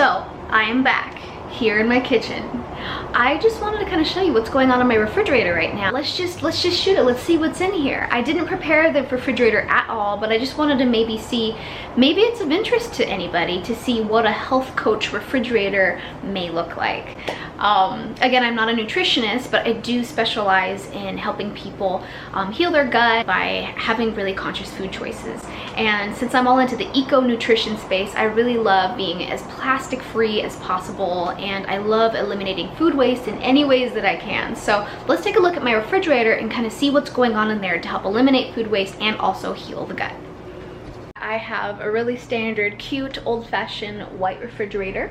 So I am back here in my kitchen. I just wanted to kind of show you what's going on in my refrigerator right now. Let's just shoot it. Let's see what's in here. I didn't prepare the refrigerator at all, but I just wanted to maybe see, maybe it's of interest to anybody to see what a health coach refrigerator may look like. Again, I'm not a nutritionist, but I do specialize in helping people heal their gut by having really conscious food choices. And since I'm all into the eco-nutrition space, I really love being as plastic free as possible, and I love eliminating food waste in any ways that I can. So let's take a look at my refrigerator and kind of see what's going on in there to help eliminate food waste and also heal the gut. I have a really standard, cute, old-fashioned white refrigerator.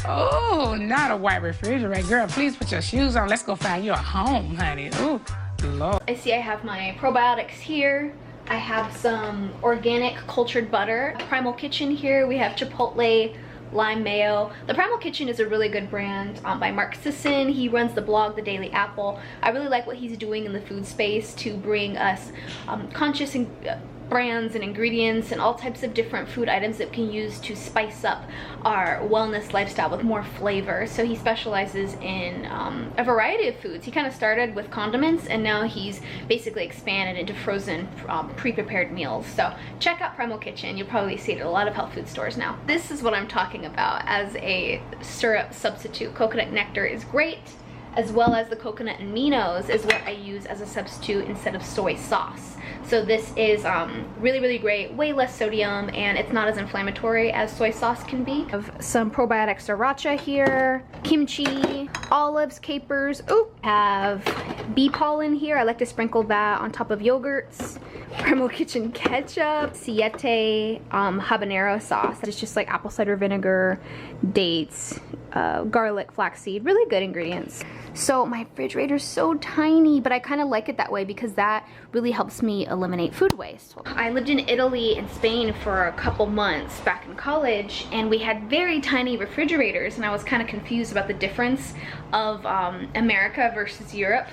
Oh, not a white refrigerator. Girl, please put your shoes on. Let's go find you a home, honey. Ooh, Lord. I see I have my probiotics here. I have some organic cultured butter. Primal Kitchen here. We have Chipotle lime mayo. The Primal Kitchen is a really good brand by Mark Sisson. He runs the blog The Daily Apple. I really like what he's doing in the food space to bring us conscious brands and ingredients and all types of different food items that we can use to spice up our wellness lifestyle with more flavor. So he specializes in a variety of foods. He kind of started with condiments, and now he's basically expanded into frozen pre-prepared meals. So check out Primal Kitchen. You'll probably see it at a lot of health food stores now. This is what I'm talking about as a syrup substitute. Coconut nectar is great, as well as the coconut aminos is what I use as a substitute instead of soy sauce. So this is really, really great, way less sodium, and it's not as inflammatory as soy sauce can be. I have some probiotic sriracha here, kimchi, olives, capers. Oh, have bee pollen here. I like to sprinkle that on top of yogurts. Primal Kitchen ketchup, siete habanero sauce. It's just like apple cider vinegar, dates, garlic, flaxseed, really good ingredients. So my refrigerator's so tiny, but I kind of like it that way because that really helps me eliminate food waste. I lived in Italy and Spain for a couple months back in college, and we had very tiny refrigerators, and I was kind of confused about the difference of America versus Europe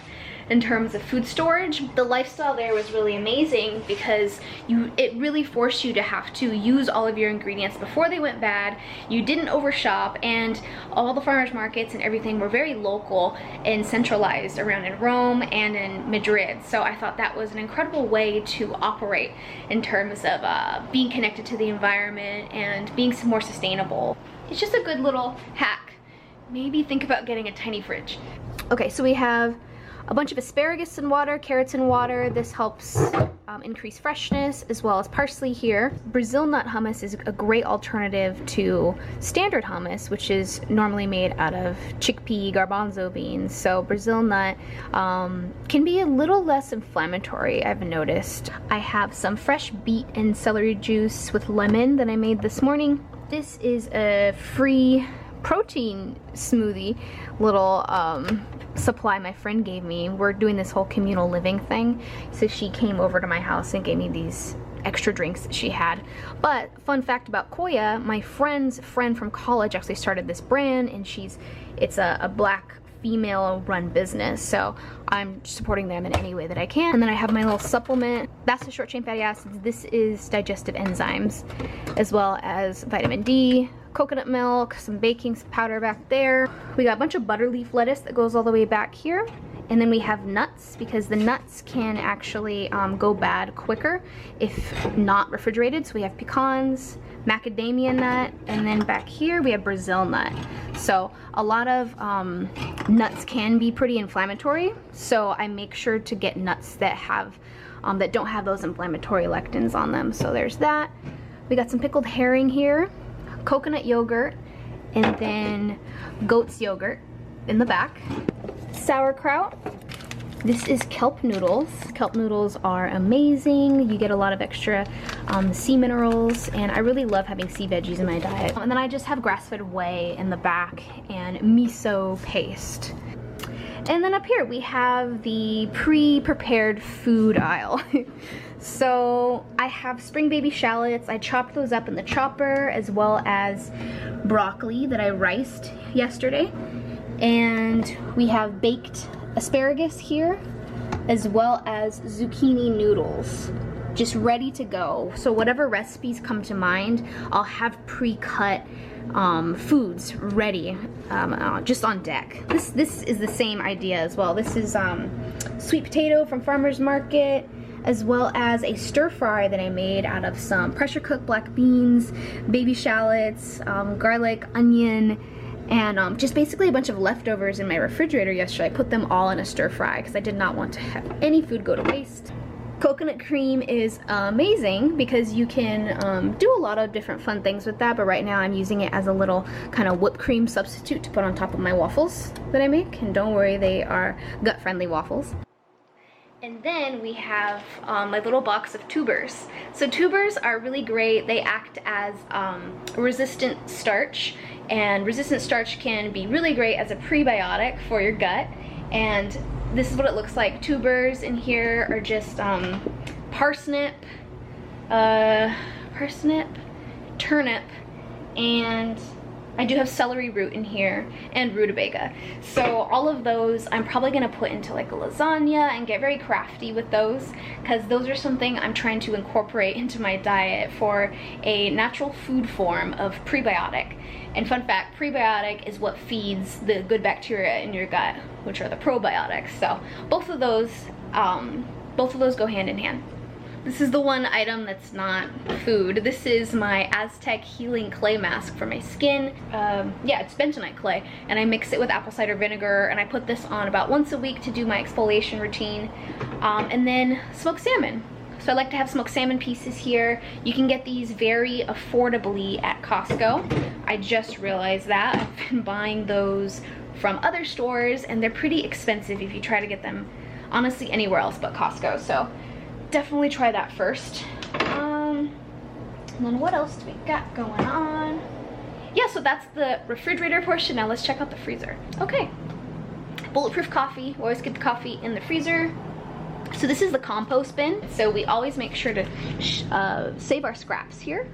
in terms of food storage. The lifestyle there was really amazing because it really forced you to have to use all of your ingredients before they went bad. You didn't overshop, and all the farmers markets and everything were very local and centralized around in Rome and in Madrid. So I thought that was an incredible way to operate in terms of being connected to the environment and being more sustainable. It's just a good little hack. Maybe think about getting a tiny fridge. Okay, so we have a bunch of asparagus in water, carrots in water. This helps increase freshness, as well as parsley here. Brazil nut hummus is a great alternative to standard hummus, which is normally made out of chickpea garbanzo beans. So Brazil nut can be a little less inflammatory, I've noticed. I have some fresh beet and celery juice with lemon that I made this morning. This is a free protein smoothie little supply my friend gave me. We're doing this whole communal living thing, so she came over to my house and gave me these extra drinks that she had. But fun fact about Koya, my friend's friend from college actually started this brand, and it's a black female run business, so I'm supporting them in any way that I can. And then I have my little supplement. That's the short chain fatty acids. This is digestive enzymes, as well as vitamin D, coconut milk, some baking powder back there. We got a bunch of butter leaf lettuce that goes all the way back here. And then we have nuts, because the nuts can actually go bad quicker if not refrigerated. So we have pecans, macadamia nut, and then back here we have Brazil nut. So a lot of nuts can be pretty inflammatory, so I make sure to get nuts that have that don't have those inflammatory lectins on them. So there's that. We got some pickled herring here, coconut yogurt, and then goat's yogurt in the back. Sauerkraut. This is kelp noodles. Kelp noodles are amazing. You get a lot of extra sea minerals, and I really love having sea veggies in my diet. And then I just have grass-fed whey in the back and miso paste. And then up here we have the pre-prepared food aisle. So I have spring baby shallots. I chopped those up in the chopper, as well as broccoli that I riced yesterday. And we have baked asparagus here, as well as zucchini noodles. just ready to go. So whatever recipes come to mind, I'll have pre-cut foods ready, just on deck. This is the same idea as well. This is sweet potato from Farmer's Market, as well as a stir fry that I made out of some pressure cooked black beans, baby shallots, garlic, onion, and just basically a bunch of leftovers in my refrigerator yesterday. I put them all in a stir fry because I did not want to have any food go to waste. Coconut cream is amazing because you can do a lot of different fun things with that, but right now I'm using it as a little kind of whipped cream substitute to put on top of my waffles that I make. And don't worry, they are gut-friendly waffles. And then we have my little box of tubers. So tubers are really great. They act as resistant starch, and resistant starch can be really great as a prebiotic for your gut. And this is what it looks like. Tubers in here are just parsnip, turnip, and I do have celery root in here, and rutabaga. So all of those I'm probably gonna put into like a lasagna and get very crafty with those, because those are something I'm trying to incorporate into my diet for a natural food form of prebiotic. And fun fact, prebiotic is what feeds the good bacteria in your gut, which are the probiotics. So both of those go hand in hand. This is the one item that's not food. This is my Aztec healing clay mask for my skin. Yeah, it's bentonite clay, and I mix it with apple cider vinegar, and I put this on about once a week to do my exfoliation routine. And then smoked salmon. So I like to have smoked salmon pieces here. You can get these very affordably at Costco. I just realized that. I've been buying those from other stores, and they're pretty expensive if you try to get them, honestly, anywhere else but Costco. So definitely try that first. And then what else do we got going on? Yeah, so that's the refrigerator portion. Now let's check out the freezer. Okay, bulletproof coffee. We always keep the coffee in the freezer. So this is the compost bin. So we always make sure to save our scraps here,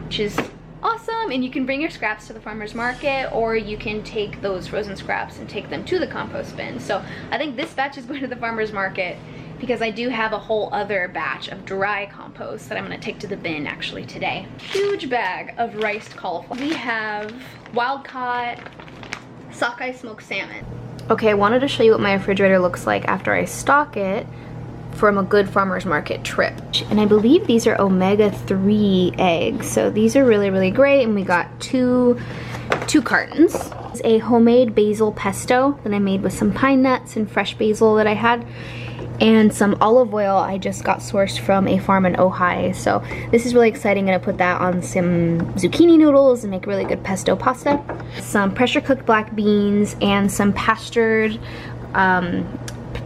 which is awesome. And you can bring your scraps to the farmer's market, or you can take those frozen scraps and take them to the compost bin. So I think this batch is going to the farmer's market because I do have a whole other batch of dry compost that I'm gonna take to the bin actually today. Huge bag of riced cauliflower. We have wild-caught sockeye smoked salmon. Okay, I wanted to show you what my refrigerator looks like after I stock it from a good farmer's market trip. And I believe these are omega-3 eggs. So these are really, really great. And we got two cartons. It's a homemade basil pesto that I made with some pine nuts and fresh basil that I had, and some olive oil I just got sourced from a farm in Ojai. So this is really exciting. I'm gonna put that on some zucchini noodles and make really good pesto pasta. Some pressure cooked black beans and some pastured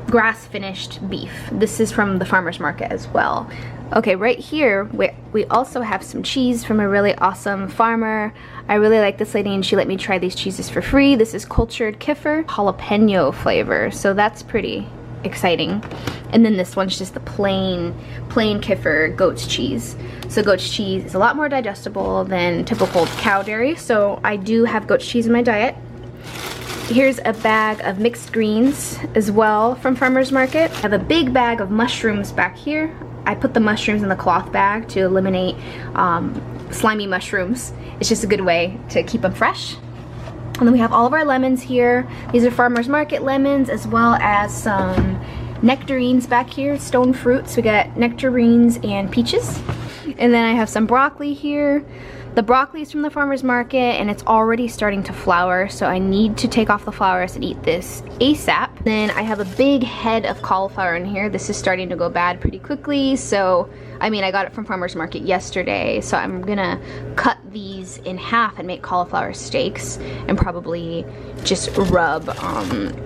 grass finished beef. This is from the farmer's market as well. Okay, right here we also have some cheese from a really awesome farmer. I really like this lady, and she let me try these cheeses for free. This is cultured kefir, jalapeno flavor, so that's pretty exciting. And then this one's just the plain kefir goat's cheese. So goat's cheese is a lot more digestible than typical cow dairy, so I do have goat's cheese in my diet. Here's a bag of mixed greens as well from farmer's market. I have a big bag of mushrooms back here. I put the mushrooms in the cloth bag to eliminate slimy mushrooms. It's just a good way to keep them fresh. And then we have all of our lemons here. These are farmer's market lemons, as well as some nectarines back here, stone fruits. We got nectarines and peaches. And then I have some broccoli here. The broccoli is from the farmer's market, and it's already starting to flower, so I need to take off the flowers and eat this ASAP. Then I have a big head of cauliflower in here. This is starting to go bad pretty quickly, so I mean, I got it from farmer's market yesterday, so I'm gonna cut these in half and make cauliflower steaks, and probably just rub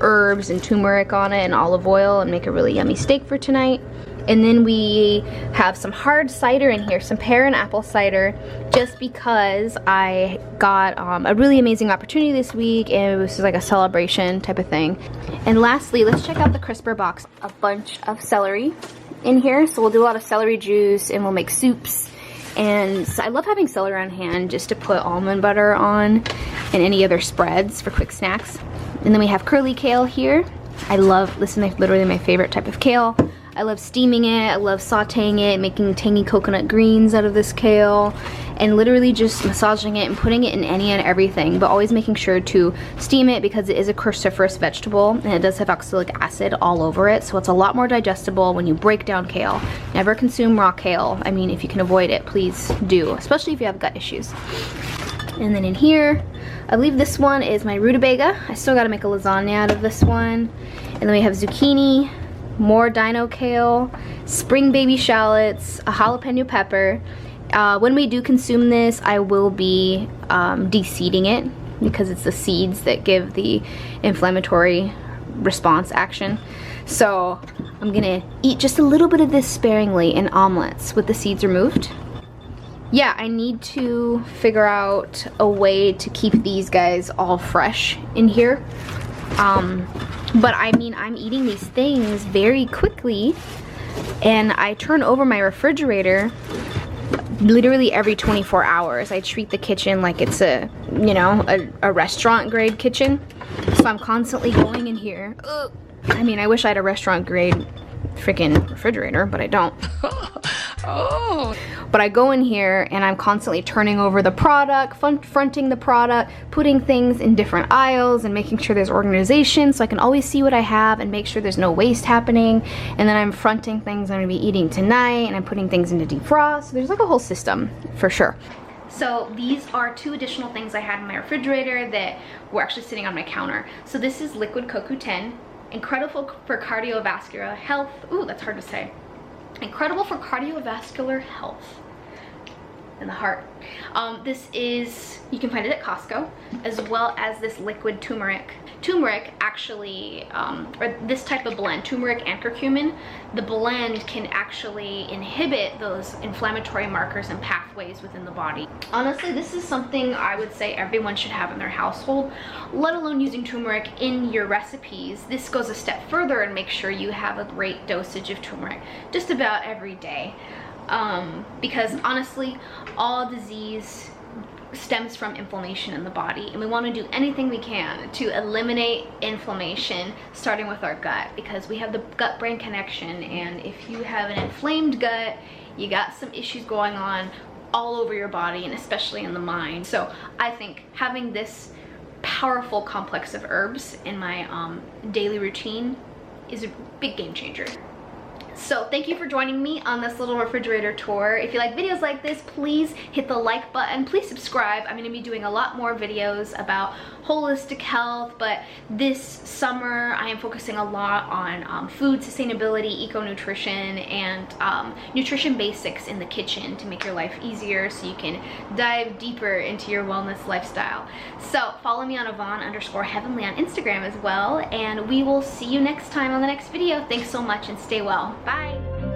herbs and turmeric on it and olive oil and make a really yummy steak for tonight. And then we have some hard cider in here, some pear and apple cider, just because I got a really amazing opportunity this week, and it was like a celebration type of thing. And lastly, let's check out the crisper box. A bunch of celery in here, so we'll do a lot of celery juice, and we'll make soups. And so I love having celery on hand just to put almond butter on and any other spreads for quick snacks. And then we have curly kale here. I love, this is literally my favorite type of kale. I love steaming it, I love sauteing it, making tangy coconut greens out of this kale, and literally just massaging it and putting it in any and everything, but always making sure to steam it because it is a cruciferous vegetable and it does have oxalic acid all over it, so it's a lot more digestible when you break down kale. Never consume raw kale. I mean, if you can avoid it, please do, especially if you have gut issues. And then in here, I believe this one is my rutabaga. I still gotta make a lasagna out of this one. And then we have zucchini, more dino kale, spring baby shallots, a jalapeno pepper. When we do consume this, I will be de-seeding it because it's the seeds that give the inflammatory response action. So I'm gonna eat just a little bit of this sparingly in omelets with the seeds removed. Yeah, I need to figure out a way to keep these guys all fresh in here. But I mean, I'm eating these things very quickly, and I turn over my refrigerator literally every 24 hours. I treat the kitchen like it's a, you know, a restaurant grade kitchen. So I'm constantly going in here. Ugh. I mean, I wish I had a restaurant grade freaking refrigerator, but I don't. Oh. But I go in here and I'm constantly turning over the product, fronting the product, putting things in different aisles and making sure there's organization so I can always see what I have and make sure there's no waste happening. And then I'm fronting things I'm gonna be eating tonight, and I'm putting things into defrost. So there's like a whole system for sure. So these are 2 additional things I had in my refrigerator that were actually sitting on my counter. So this is liquid CoQ10, incredible for cardiovascular health. Ooh, that's hard to say. Incredible for cardiovascular health in the heart. This is, you can find it at Costco, as well as this liquid turmeric. Turmeric actually, or this type of blend, turmeric and curcumin, the blend can actually inhibit those inflammatory markers and pathways within the body. Honestly, this is something I would say everyone should have in their household, let alone using turmeric in your recipes. This goes a step further and makes sure you have a great dosage of turmeric just about every day. Because honestly, all disease stems from inflammation in the body, and we want to do anything we can to eliminate inflammation, starting with our gut, because we have the gut-brain connection, and if you have an inflamed gut, you got some issues going on all over your body, and especially in the mind. So I think having this powerful complex of herbs in my daily routine is a big game changer. So thank you for joining me on this little refrigerator tour. If you like videos like this, please hit the like button. Please subscribe. I'm going to be doing a lot more videos about holistic health, but this summer I am focusing a lot on food sustainability, eco-nutrition, and nutrition basics in the kitchen to make your life easier so you can dive deeper into your wellness lifestyle. So follow me on Yvonne_Heavenly on Instagram as well, and we will see you next time on the next video. Thanks so much and stay well. Bye.